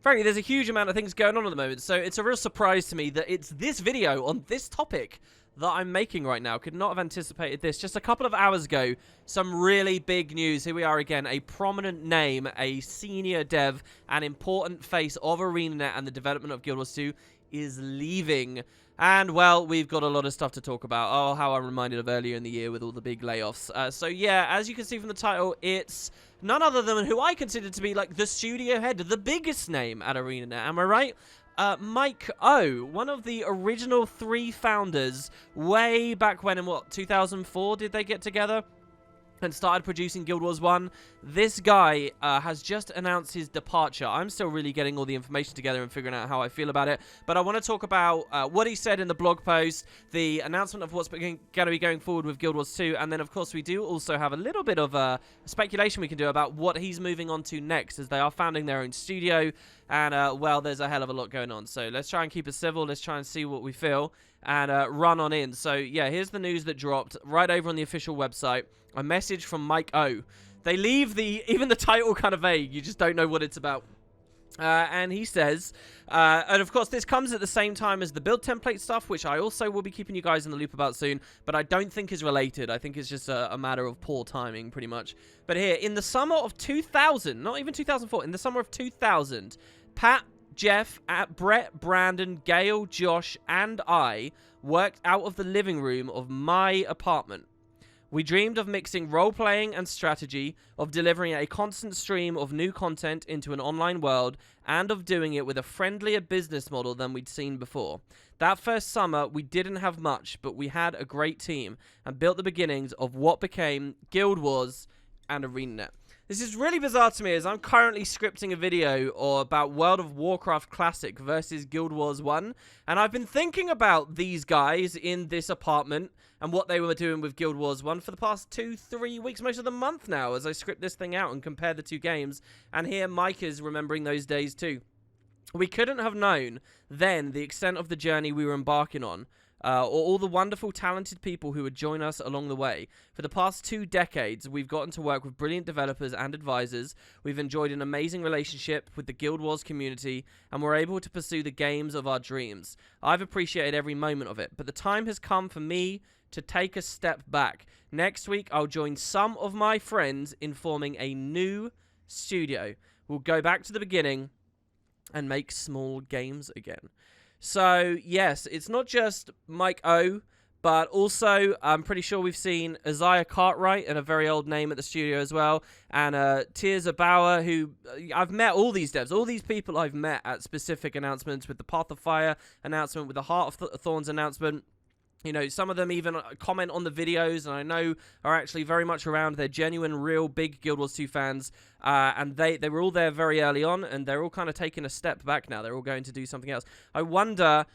frankly, there's a huge amount of things going on at the moment, so it's a real surprise to me that it's this video on this topic that I'm making right now. Could not have anticipated this. Just a couple of hours ago, some really big news. Here we are again, a prominent name, a senior dev, an important face of ArenaNet and the development of Guild Wars 2 is leaving. And, well, we've got a lot of stuff to talk about. Oh, how I'm reminded of earlier in the year with all the big layoffs. So, yeah, as you can see from the title, it's none other than who I consider to be, like, the studio head, the biggest name at ArenaNet. Am I right? Mike O, one of the original 3 founders, way back when, in what, 2004 did they get together and started producing Guild Wars 1. This guy has just announced his departure. I'm still really getting all the information together and figuring out how I feel about it. But I want to talk about what he said in the blog post, the announcement of what's going to be going forward with Guild Wars 2, and then, of course, we do also have a little bit of speculation we can do about what he's moving on to next, as they are founding their own studio, and, well, there's a hell of a lot going on. So let's try and keep it civil. Let's try and see what we feel and run on in. So, yeah, here's the news that dropped right over on the official website. A message from Mike O. They leave even the title kind of vague. You just don't know what it's about. And he says, and of course this comes at the same time as the build template stuff, which I also will be keeping you guys in the loop about soon, but I don't think is related. I think it's just a matter of poor timing, pretty much. But here, in the summer of 2000, not even 2004, in the summer of 2000, Pat, Jeff, Brett, Brandon, Gail, Josh, and I worked out of the living room of my apartment. We dreamed of mixing role-playing and strategy, of delivering a constant stream of new content into an online world, and of doing it with a friendlier business model than we'd seen before. That first summer, we didn't have much, but we had a great team, and built the beginnings of what became Guild Wars and ArenaNet. This is really bizarre to me, as I'm currently scripting a video about World of Warcraft Classic versus Guild Wars 1, and I've been thinking about these guys in this apartment and what they were doing with Guild Wars 1 for the past 2-3 weeks, most of the month now, as I script this thing out and compare the 2 games, and here Mike is remembering those days too. We couldn't have known then the extent of the journey we were embarking on, or all the wonderful, talented people who would join us along the way. For the past 2 decades, we've gotten to work with brilliant developers and advisors. We've enjoyed an amazing relationship with the Guild Wars community, and we're able to pursue the games of our dreams. I've appreciated every moment of it, but the time has come for me to take a step back. Next week, I'll join some of my friends in forming a new studio. We'll go back to the beginning and make small games again. So, yes, it's not just Mike O, but also I'm pretty sure we've seen Isaiah Cartwright, and a very old name at the studio as well, and Tirza Bauer, who I've met all these devs, all these people I've met at specific announcements, with the Path of Fire announcement, with the Heart of Thorns announcement. You know, some of them even comment on the videos, and I know are actually very much around. They're genuine, real big Guild Wars 2 fans, and they were all there very early on, and they're all kind of taking a step back now. They're all going to do something else. I wonder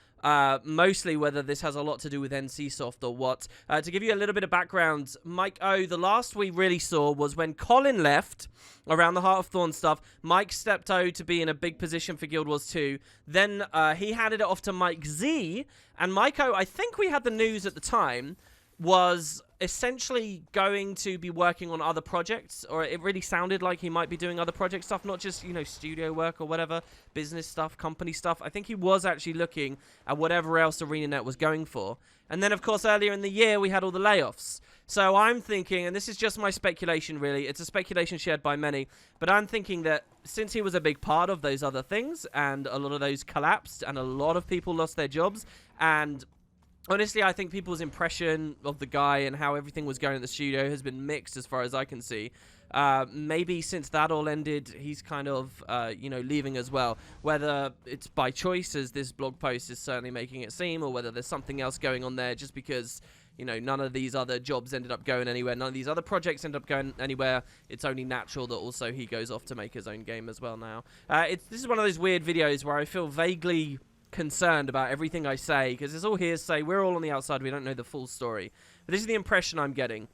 mostly whether this has a lot to do with NCSoft or what. To give you a little bit of background, Mike O, the last we really saw was when Colin left around the Heart of Thorns stuff. Mike stepped O to be in a big position for Guild Wars 2. Then he handed it off to Mike Z, and Mike O, I think we had the news at the time, was essentially going to be working on other projects, or it really sounded like he might be doing other project stuff, not just, you know, studio work or whatever, business stuff, company stuff. I think he was actually looking at whatever else ArenaNet was going for. And then, of course, earlier in the year, we had all the layoffs. So I'm thinking, and this is just my speculation, really, it's a speculation shared by many, but I'm thinking that since he was a big part of those other things, and a lot of those collapsed, and a lot of people lost their jobs, and honestly, I think people's impression of the guy and how everything was going at the studio has been mixed as far as I can see. Maybe since that all ended, he's kind of, you know, leaving as well. Whether it's by choice, as this blog post is certainly making it seem, or whether there's something else going on there just because, you know, none of these other jobs ended up going anywhere. None of these other projects ended up going anywhere. It's only natural that also he goes off to make his own game as well now. This is one of those weird videos where I feel vaguely concerned about everything I say, because it's all hearsay. We're all on the outside. We don't know the full story. But this is the impression I'm getting.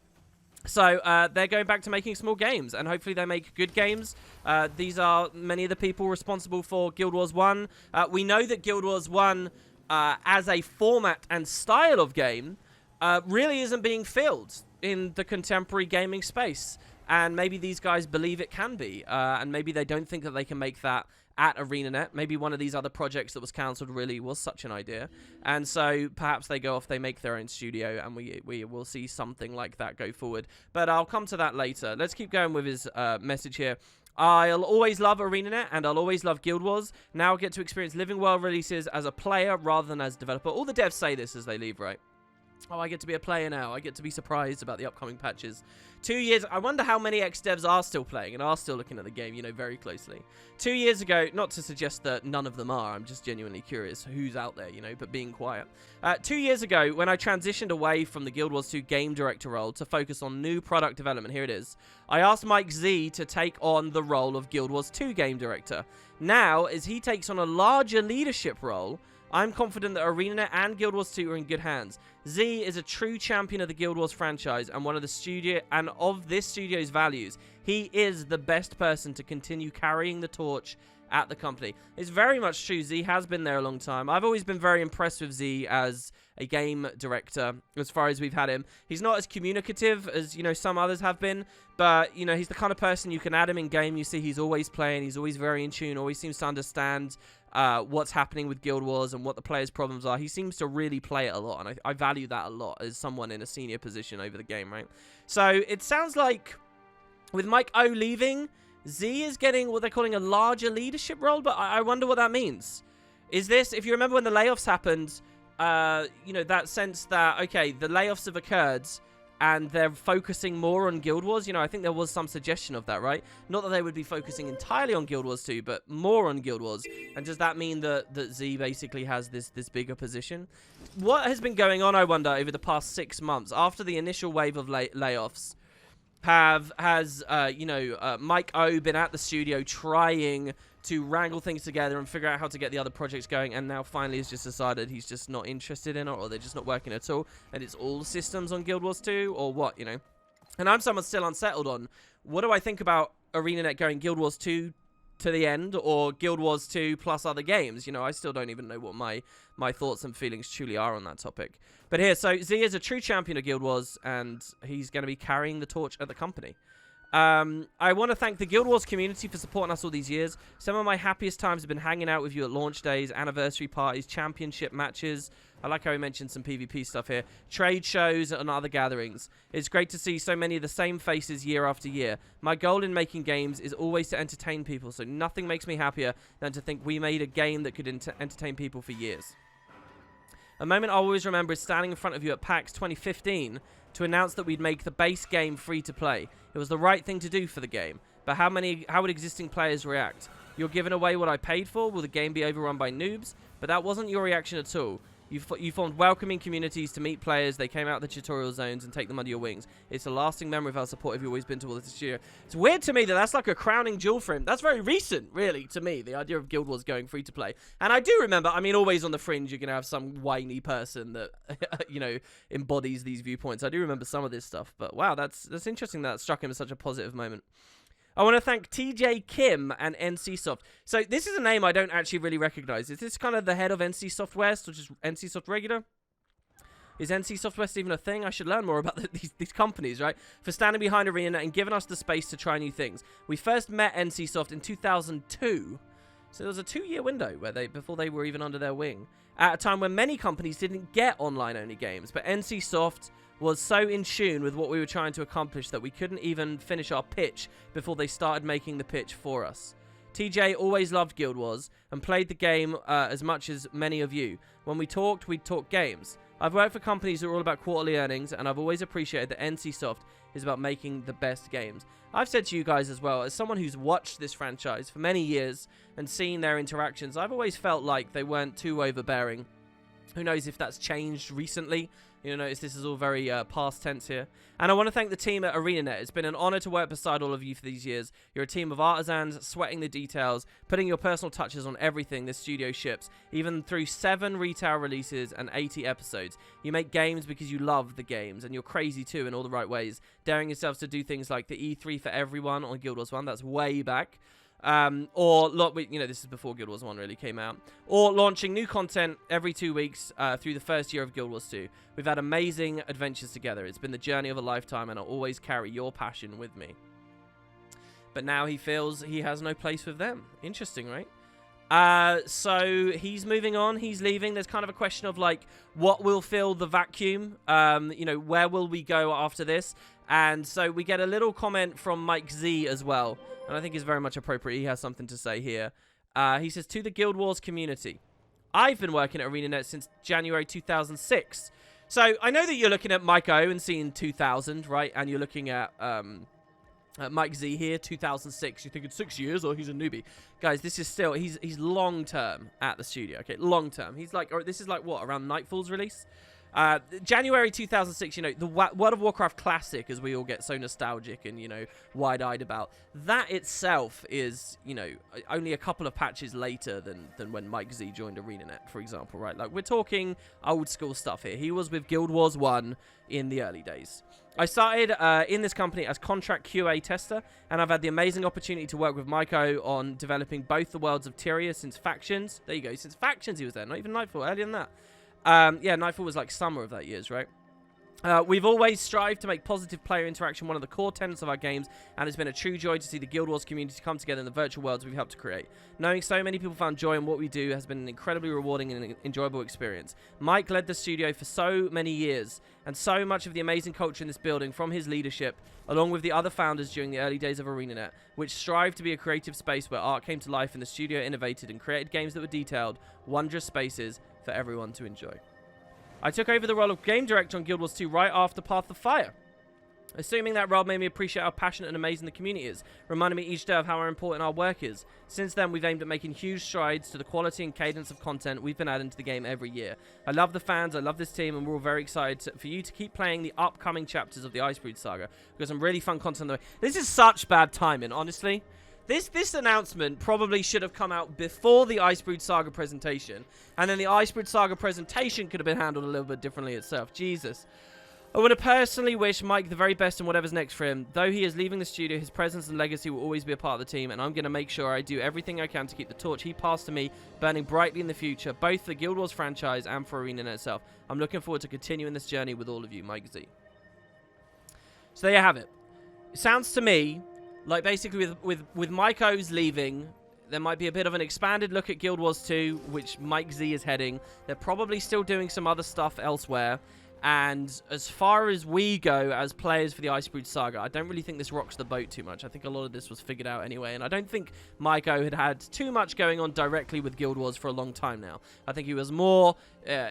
So they're going back to making small games, and hopefully they make good games. These are many of the people responsible for Guild Wars 1. We know that Guild Wars 1, as a format and style of game, really isn't being filled in the contemporary gaming space. And maybe these guys believe it can be, and maybe they don't think that they can make that at ArenaNet. Maybe one of these other projects that was cancelled really was such an idea. And so perhaps they go off, they make their own studio, and we will see something like that go forward. But I'll come to that later. Let's keep going with his message here. I'll always love ArenaNet, and I'll always love Guild Wars. Now I get to experience living world releases as a player rather than as a developer. All the devs say this as they leave, right? Oh, I get to be a player now. I get to be surprised about the upcoming patches. 2 years, I wonder how many ex-devs are still playing and are still looking at the game, you know, very closely. 2 years ago, not to suggest that none of them are, I'm just genuinely curious who's out there, you know, but being quiet. 2 years ago, when I transitioned away from the Guild Wars 2 game director role to focus on new product development, here it is, I asked Mike Z to take on the role of Guild Wars 2 game director. Now, as he takes on a larger leadership role, I'm confident that ArenaNet and Guild Wars 2 are in good hands. Z is a true champion of the Guild Wars franchise and one of the studio and of this studio's values. He is the best person to continue carrying the torch at the company. It's very much true. Z has been there a long time. I've always been very impressed with Z as a game director as far as we've had him. He's not as communicative as, you know, some others have been, but, you know, he's the kind of person you can add him in game. You see he's always playing. He's always very in tune, always seems to understand what's happening with Guild Wars and what the players' problems are. He seems to really play it a lot, and I value that a lot as someone in a senior position over the game, right? So it sounds like with Mike O leaving, Z is getting what they're calling a larger leadership role, but I wonder what that means. Is this, if you remember when the layoffs happened, you know, that sense that, okay, the layoffs have occurred and they're focusing more on Guild Wars. You know, I think there was some suggestion of that, right? Not that they would be focusing entirely on Guild Wars 2, but more on Guild Wars. And does that mean that Z basically has this bigger position? What has been going on, I wonder, over the past 6 months after the initial wave of layoffs? Has Mike O been at the studio trying to wrangle things together and figure out how to get the other projects going, and now finally has just decided he's just not interested in it, or they're just not working at all, and it's all systems on Guild Wars 2, or what, you know? And I'm someone still unsettled on, what do I think about ArenaNet going Guild Wars 2 to the end, or Guild Wars 2 plus other games? You know, I still don't even know what my thoughts and feelings truly are on that topic. But here, so Z is a true champion of Guild Wars, and he's going to be carrying the torch at the company. I want to thank the Guild Wars community for supporting us all these years. Some of my happiest times have been hanging out with you at launch days, anniversary parties, championship matches. I like how he mentioned some PvP stuff here. Trade shows and other gatherings. It's great to see so many of the same faces year after year. My goal in making games is always to entertain people, so nothing makes me happier than to think we made a game that could entertain people for years. A moment I'll always remember is standing in front of you at PAX 2015 to announce that we'd make the base game free to play. It was the right thing to do for the game, but how would existing players react? You're giving away what I paid for? Will the game be overrun by noobs? But that wasn't your reaction at all. You formed welcoming communities to meet players. They came out of the tutorial zones and take them under your wings. It's a lasting memory of how supportive you've always been towards this year. It's weird to me that that's like a crowning jewel for him. That's very recent, really, to me, the idea of Guild Wars going free to play. And I do remember, I mean, always on the fringe, you're going to have some whiny person that, you know, embodies these viewpoints. I do remember some of this stuff. But wow, that's interesting that struck him as such a positive moment. I want to thank TJ Kim and NCSoft. So this is a name I don't actually really recognize. Is this kind of the head of NCSoft West, or just NCSoft regular? Is NCSoft West even a thing? I should learn more about these companies, right? For standing behind ArenaNet and giving us the space to try new things. We first met NCSoft in 2002. So there was a 2-year window before they were even under their wing. At a time when many companies didn't get online-only games. But NCSoft was so in tune with what we were trying to accomplish that we couldn't even finish our pitch before they started making the pitch for us. TJ always loved Guild Wars and played the game as much as many of you. When we talked, we'd talk games. I've worked for companies that are all about quarterly earnings, and I've always appreciated that NCSoft is about making the best games. I've said to you guys as well, as someone who's watched this franchise for many years and seen their interactions, I've always felt like they weren't too overbearing. Who knows if that's changed recently? You notice this is all very past tense here. And I want to thank the team at ArenaNet. It's been an honor to work beside all of you for these years. You're a team of artisans, sweating the details, putting your personal touches on everything this studio ships, even through 7 retail releases and 80 episodes. You make games because you love the games, and you're crazy too in all the right ways, daring yourselves to do things like the E3 for everyone on Guild Wars 1. That's way back. This is before Guild Wars 1 really came out, or launching new content every 2 weeks through the first year of Guild Wars 2. We've had amazing adventures together. It's been the journey of a lifetime, and I'll always carry your passion with me. but now he feels he has no place with them. Interesting, right? So he's moving on, he's leaving. There's kind of a question of like, what will fill the vacuum? You know, where will we go after this? And so we get a little comment from Mike Z as well, and I think it's very much appropriate. He has something to say here. He says, to the Guild Wars community, I've been working at ArenaNet since January 2006. So I know that you're looking at Mike O and seeing 2000, right? And you're looking at Mike Z here, 2006. You think it's 6 years or he's a newbie? Guys, this is still, he's long term at the studio, okay? Long term. He's like, or this is like what, around Nightfall's release? January 2006, you know, the World of Warcraft Classic, as we all get so nostalgic and, you know, wide-eyed about, that itself is, you know, only a couple of patches later than when Mike Z joined ArenaNet, for example, right? Like, we're talking old school stuff here. He was with Guild Wars 1 in the early days. I started in this company as contract QA tester, and I've had the amazing opportunity to work with Maiko on developing both the worlds of Tyria since Factions. There you go, since Factions he was there, not even Nightfall, earlier than that. Yeah, Nightfall was like summer of that year's, right? We've always strived to make positive player interaction one of the core tenets of our games, and it's been a true joy to see the Guild Wars community come together in the virtual worlds we've helped to create. Knowing so many people found joy in what we do has been an incredibly rewarding and enjoyable experience. Mike led the studio for so many years, and so much of the amazing culture in this building from his leadership, along with the other founders during the early days of ArenaNet, which strived to be a creative space where art came to life and the studio innovated and created games that were detailed, wondrous spaces for everyone to enjoy. I took over the role of game director on Guild Wars 2 right after Path of Fire. Assuming that role made me appreciate how passionate and amazing the community is, reminding me each day of how important our work is. Since then, we've aimed at making huge strides to the quality and cadence of content we've been adding to the game every year. I love the fans, I love this team, and we're all very excited for you to keep playing the upcoming chapters of the Icebreed Saga. We've got some really fun content on the way. This is such bad timing, honestly. This announcement probably should have come out before the Icebreed Saga presentation, and then the Icebreed Saga presentation could have been handled a little bit differently itself. Jesus. I want to personally wish Mike the very best in whatever's next for him. Though he is leaving the studio, his presence and legacy will always be a part of the team, and I'm going to make sure I do everything I can to keep the torch he passed to me burning brightly in the future, both for Guild Wars franchise and for ArenaNet itself. I'm looking forward to continuing this journey with all of you, Mike Z. So there you have it. It sounds to me like basically with Mike O's leaving, there might be a bit of an expanded look at Guild Wars 2, which Mike Z is heading. They're probably still doing some other stuff elsewhere. And as far as we go as players for the Icebreed Saga, I don't really think this rocks the boat too much. I think a lot of this was figured out anyway. And I don't think Mike O had too much going on directly with Guild Wars for a long time now. I think he was more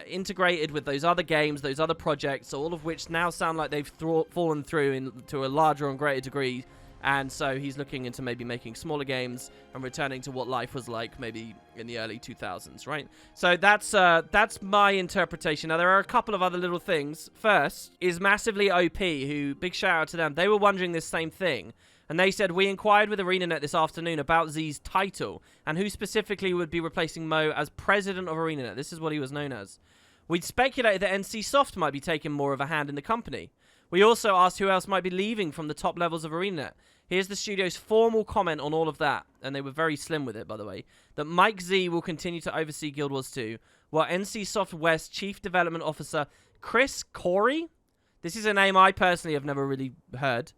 integrated with those other games, those other projects, all of which now sound like they've fallen through to a larger and greater degree. And so he's looking into maybe making smaller games and returning to what life was like maybe in the early 2000s, right? So that's my interpretation. Now, there are a couple of other little things. First is Massively OP, who, big shout out to them. They were wondering this same thing. And they said, we inquired with ArenaNet this afternoon about Z's title and who specifically would be replacing Mo as president of ArenaNet. This is what he was known as. We'd speculated that NC Soft might be taking more of a hand in the company. We also asked who else might be leaving from the top levels of ArenaNet. Here's the studio's formal comment on all of that, and they were very slim with it, by the way, that Mike Z will continue to oversee Guild Wars 2, while NC Soft West Chief Development Officer Chris Corey, this is a name I personally have never really heard,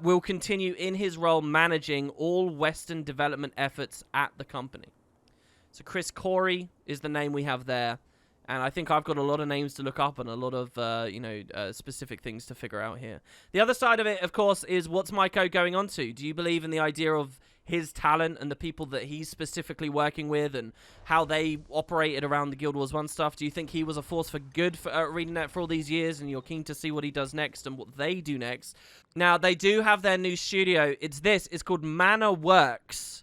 will continue in his role managing all Western development efforts at the company. So Chris Corey is the name we have there. And I think I've got a lot of names to look up and a lot of, specific things to figure out here. The other side of it, of course, is what's Maiko going on to? Do you believe in the idea of his talent and the people that he's specifically working with and how they operated around the Guild Wars 1 stuff? Do you think he was a force for good for ArenaNet for all these years and you're keen to see what he does next and what they do next? Now, they do have their new studio. It's called Manor Works.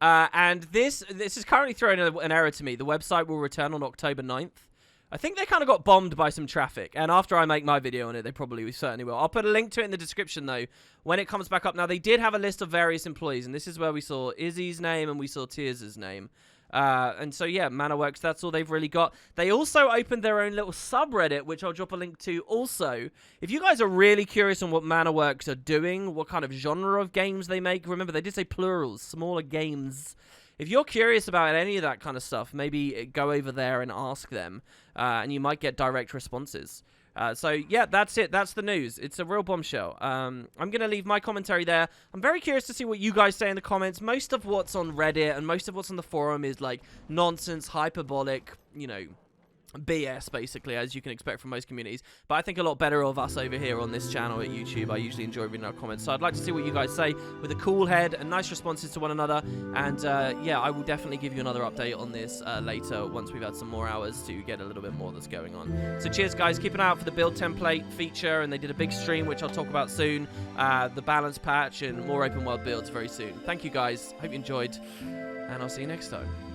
And this is currently throwing an error to me. The website will return on October 9th. I think they kind of got bombed by some traffic. And after I make my video on it, they certainly will. I'll put a link to it in the description, though, when it comes back up. Now, they did have a list of various employees. And this is where we saw Izzy's name and we saw Tears' name. And so, yeah, Manor Works, that's all they've really got. They also opened their own little subreddit, which I'll drop a link to also. If you guys are really curious on what Manor Works are doing, what kind of genre of games they make, remember, they did say plurals, smaller games. If you're curious about any of that kind of stuff, maybe go over there and ask them, and you might get direct responses. So yeah, that's it. That's the news. It's a real bombshell. I'm going to leave my commentary there. I'm very curious to see what you guys say in the comments. Most of what's on Reddit and most of what's on the forum is like nonsense, hyperbolic, you know, BS, basically, as you can expect from most communities. But I think a lot better of us over here on this channel at YouTube. I usually enjoy reading our comments, so I'd like to see what you guys say with a cool head and nice responses to one another. And yeah, I will definitely give you another update on this later once we've had some more hours to get a little bit more that's going on. So cheers, guys. Keep an eye out for the build template feature, and they did a big stream, which I'll talk about soon. The balance patch and more open world builds very soon. Thank you, guys. Hope you enjoyed, and I'll see you next time.